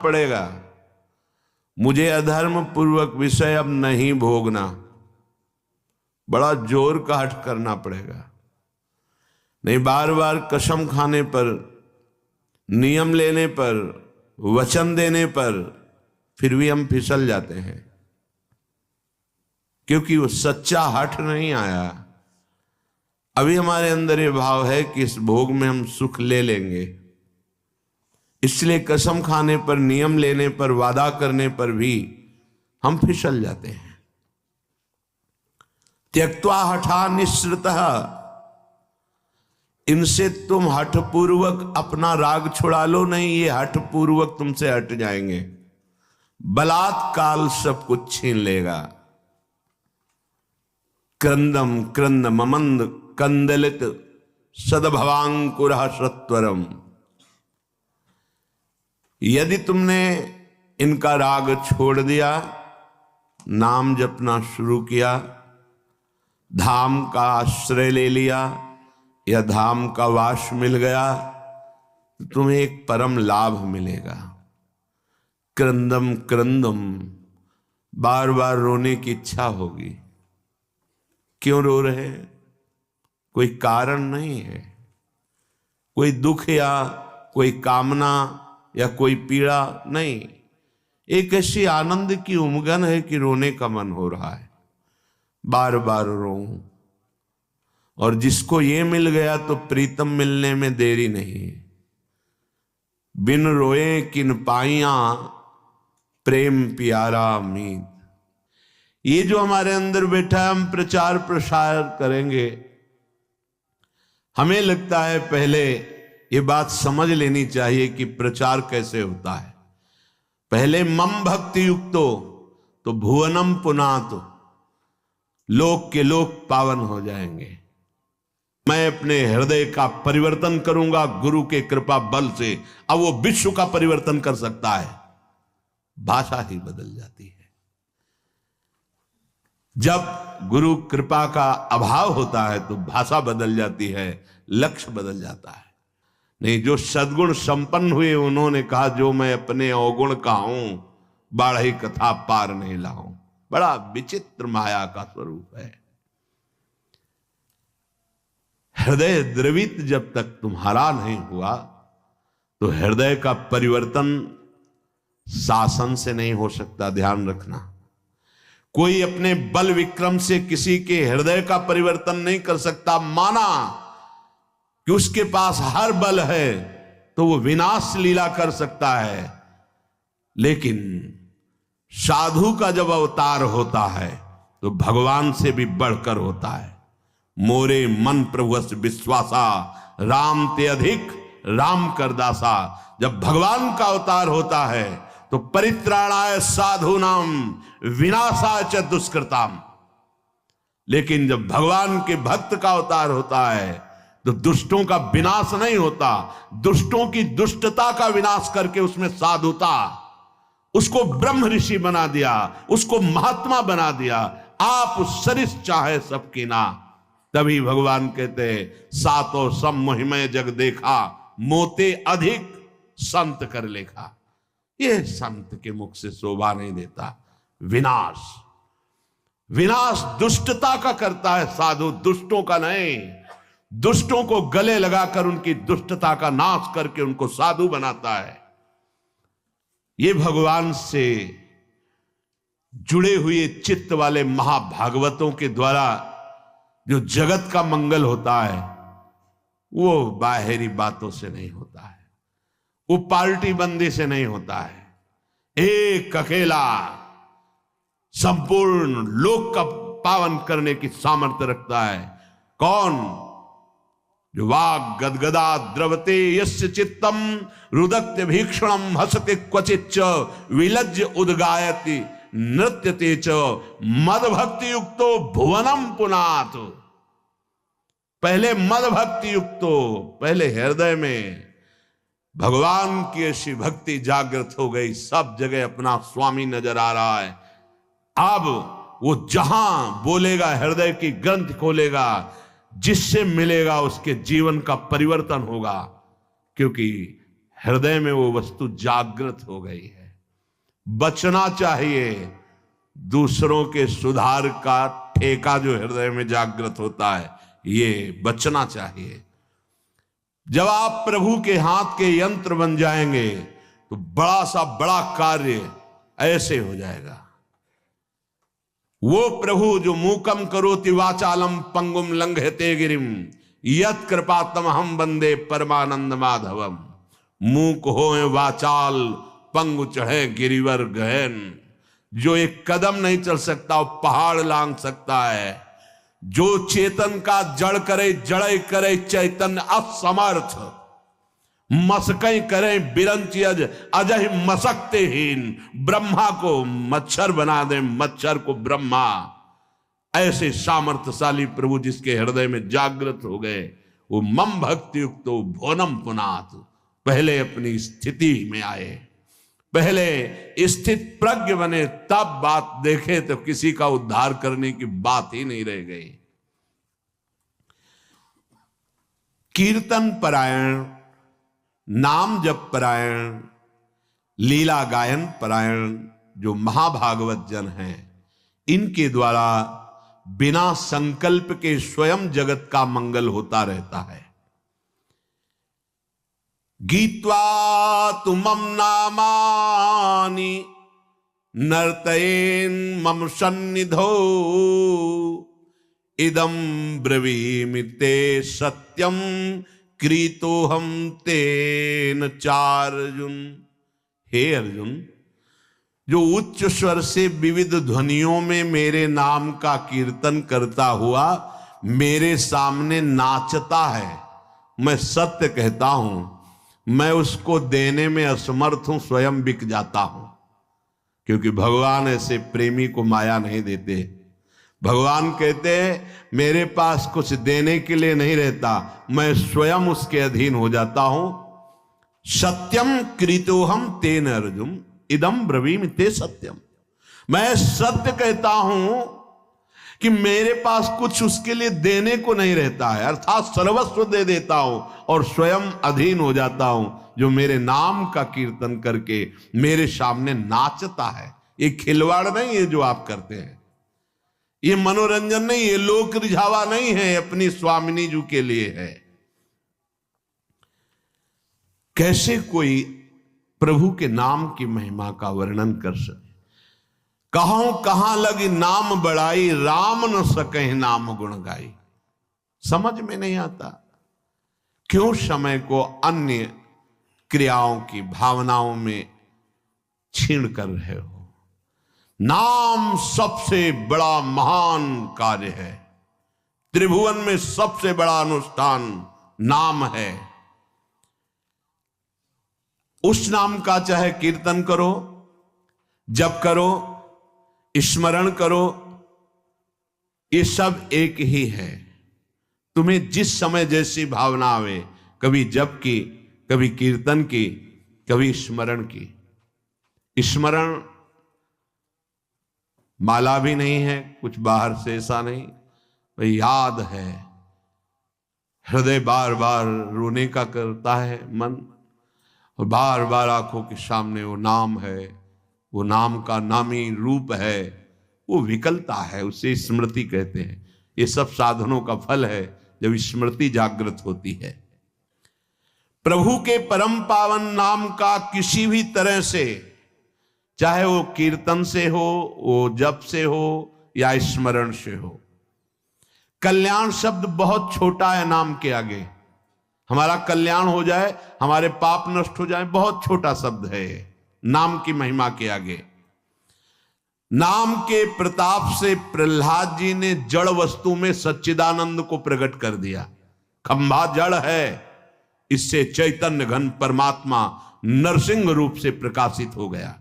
पड़ेगा, मुझे अधर्म पूर्वक विषय अब नहीं भोगना। बड़ा जोर का हठ करना पड़ेगा, नहीं बार बार कसम खाने पर, नियम लेने पर, वचन देने पर फिर भी हम फिसल जाते हैं, क्योंकि वो सच्चा हठ नहीं आया। अभी हमारे अंदर ये भाव है कि इस भोग में हम सुख ले लेंगे, इसलिए कसम खाने पर, नियम लेने पर, वादा करने पर भी हम फिसल जाते हैं। त्यक्त्वा हठा निःसृतः, इनसे तुम हठपूर्वक अपना राग छुड़ा लो नहीं, ये हठपूर्वक तुमसे हट जाएंगे। बलात्काल सब कुछ छीन लेगा। क्रंदम क्रंद ममंद कंदलित सदभवांकुर सत्वरम। यदि तुमने इनका राग छोड़ दिया, नाम जपना शुरू किया, धाम का आश्रय ले लिया या धाम का वास मिल गया, तो तुम्हें एक परम लाभ मिलेगा। क्रंदम क्रंदम, बार बार रोने की इच्छा होगी। क्यों रो रहे हैं? कोई कारण नहीं है, कोई दुख या कोई कामना या कोई पीड़ा नहीं, एक ऐसी आनंद की उमगन है कि रोने का मन हो रहा है, बार बार रो। और जिसको ये मिल गया तो प्रीतम मिलने में देरी नहीं। बिन रोए किन पाइया प्रेम प्यारा मीत। ये जो हमारे अंदर बैठा है, हम प्रचार प्रसार करेंगे, हमें लगता है पहले ये बात समझ लेनी चाहिए कि प्रचार कैसे होता है। पहले मम भक्ति युक्तो तो भुवनम पुनातो, लोक के लोक पावन हो जाएंगे। मैं अपने हृदय का परिवर्तन करूंगा गुरु के कृपा बल से। अब वो विश्व का परिवर्तन कर सकता है, भाषा ही बदल जाती है। जब गुरु कृपा का अभाव होता है तो भाषा बदल जाती है, लक्ष्य बदल जाता है। नहीं, जो सद्गुण संपन्न हुए उन्होंने कहा, जो मैं अपने अवगुण का हूं, बाढ़ी कथा पार नहीं लाऊं। बड़ा विचित्र माया का स्वरूप है। हृदय द्रवित जब तक तुम्हारा नहीं हुआ तो हृदय का परिवर्तन शासन से नहीं हो सकता। ध्यान रखना, कोई अपने बल विक्रम से किसी के हृदय का परिवर्तन नहीं कर सकता। माना कि उसके पास हर बल है तो वो विनाश लीला कर सकता है, लेकिन साधु का जब अवतार होता है तो भगवान से भी बढ़कर होता है। मोरे मन प्रभुस विश्वासा, राम ते अधिक राम करदासा। जब भगवान का अवतार होता है तो परित्राणाय साधूनाम विनाशाय च दुष्कृताम। लेकिन जब भगवान के भक्त का अवतार होता है तो दुष्टों का विनाश नहीं होता, दुष्टों की दुष्टता का विनाश करके उसमें साधुता, उसको ब्रह्म ऋषि बना दिया, उसको महात्मा बना दिया। आप सरिस चाहे सबकी ना। तभी भगवान कहते हैं, सातो सम मोहिमय जग देखा, मोते अधिक संत कर लेखा। यह संत के मुख से शोभा नहीं देता। विनाश, विनाश दुष्टता का करता है साधु, दुष्टों का नहीं। दुष्टों को गले लगाकर उनकी दुष्टता का नाश करके उनको साधु बनाता है। ये भगवान से जुड़े हुए चित्त वाले महाभागवतों के द्वारा जो जगत का मंगल होता है, वो बाहरी बातों से नहीं होता है, वो पार्टी बंदी से नहीं होता है। एक अकेला संपूर्ण लोक का पावन करने की सामर्थ्य रखता है। कौन? जो वाग गदगदा द्रवते यस्य चित्तम रुदक्ति भीक्षणम हसते क्वचिच्च विलज्ज उद्गायति नृत्यते च मद भक्ति युक्तो भुवनम पुनात। पहले मद भक्ति युक्तो, पहले हृदय में भगवान की ऐसी भक्ति जागृत हो गई, सब जगह अपना स्वामी नजर आ रहा है। अब वो जहां बोलेगा, हृदय की ग्रंथ खोलेगा, जिससे मिलेगा उसके जीवन का परिवर्तन होगा, क्योंकि हृदय में वो वस्तु जागृत हो गई है। बचना चाहिए दूसरों के सुधार का ठेका जो हृदय में जागृत होता है, ये बचना चाहिए। जब आप प्रभु के हाथ के यंत्र बन जाएंगे तो बड़ा सा बड़ा कार्य ऐसे हो जाएगा। वो प्रभु जो मूकम करोति वाचालम पंगुम लंघयते गिरिम यत् कृपातम हम वंदे परमानंद माधवम। मूक होए वाचाल पंगु चढ़े गिरिवर गहन, जो एक कदम नहीं चल सकता वो पहाड़ लांग सकता है। जो चेतन का जड़ करे जड़े करे चैतन्य असमर्थ, मसकई करे बिरंची अजय मसकते हीन। ब्रह्मा को मच्छर बना दे मच्छर को ब्रह्मा। ऐसे सामर्थ्यशाली प्रभु जिसके हृदय में जागृत हो गए, वो मम भक्ति युक्त भोनम पुनात, पहले अपनी स्थिति में आए, पहले स्थित प्रज्ञ बने, तब बात देखे तो किसी का उद्धार करने की बात ही नहीं रह गई। कीर्तन परायण, नाम जप परायण, लीला गायन परायण जो महाभागवत जन हैं, इनके द्वारा बिना संकल्प के स्वयं जगत का मंगल होता रहता है। गीत्वा तुमम नामानि नर्तयेन मम सन्निधौ इदं ब्रवीमि ते सत्यम क्रीतोहम तेन चार्जुन। हे अर्जुन, जो उच्च स्वर से विविध ध्वनियों में मेरे नाम का कीर्तन करता हुआ मेरे सामने नाचता है, मैं सत्य कहता हूं, मैं उसको देने में असमर्थ हूं, स्वयं बिक जाता हूं। क्योंकि भगवान ऐसे प्रेमी को माया नहीं देते। भगवान कहते हैं मेरे पास कुछ देने के लिए नहीं रहता, मैं स्वयं उसके अधीन हो जाता हूं। सत्यम कृतोहम तेन अर्जुन इदम ब्रवीमि ते सत्यम। मैं सत्य कहता हूं कि मेरे पास कुछ उसके लिए देने को नहीं रहता है, अर्थात सर्वस्व दे देता हूं और स्वयं अधीन हो जाता हूं। जो मेरे नाम का कीर्तन करके मेरे सामने नाचता है, ये खिलवाड़ नहीं है जो आप करते हैं, ये मनोरंजन नहीं, ये लोक रिझावा नहीं है, अपनी स्वामिनी जी के लिए है। कैसे कोई प्रभु के नाम की महिमा का वर्णन कर सके। कहां लगी नाम बढ़ाई, राम न सके नाम गुण गाई। समझ में नहीं आता, क्यों समय को अन्य क्रियाओं की भावनाओं में छीन कर रहे हो। नाम सबसे बड़ा महान कार्य है, त्रिभुवन में सबसे बड़ा अनुष्ठान नाम है। उस नाम का चाहे कीर्तन करो, जप करो, स्मरण करो, ये सब एक ही है। तुम्हें जिस समय जैसी भावना आवे, कभी जप की, कभी कीर्तन की, कभी स्मरण की। स्मरण माला भी नहीं है, कुछ बाहर से ऐसा नहीं, भाई याद है। हृदय बार बार रोने का करता है मन, और बार बार आंखों के सामने वो नाम है, वो नाम का नामी रूप है, वो विकलता है, उसे स्मृति कहते हैं। ये सब साधनों का फल है जब स्मृति जागृत होती है। प्रभु के परम पावन नाम का किसी भी तरह से, चाहे वो कीर्तन से हो, वो जप से हो या स्मरण से हो। कल्याण शब्द बहुत छोटा है नाम के आगे। हमारा कल्याण हो जाए, हमारे पाप नष्ट हो जाए, बहुत छोटा शब्द है नाम की महिमा के आगे। नाम के प्रताप से प्रहलाद जी ने जड़ वस्तु में सच्चिदानंद को प्रकट कर दिया। खंभा जड़ है, इससे चैतन्य घन परमात्मा नरसिंह रूप से प्रकाशित हो गया।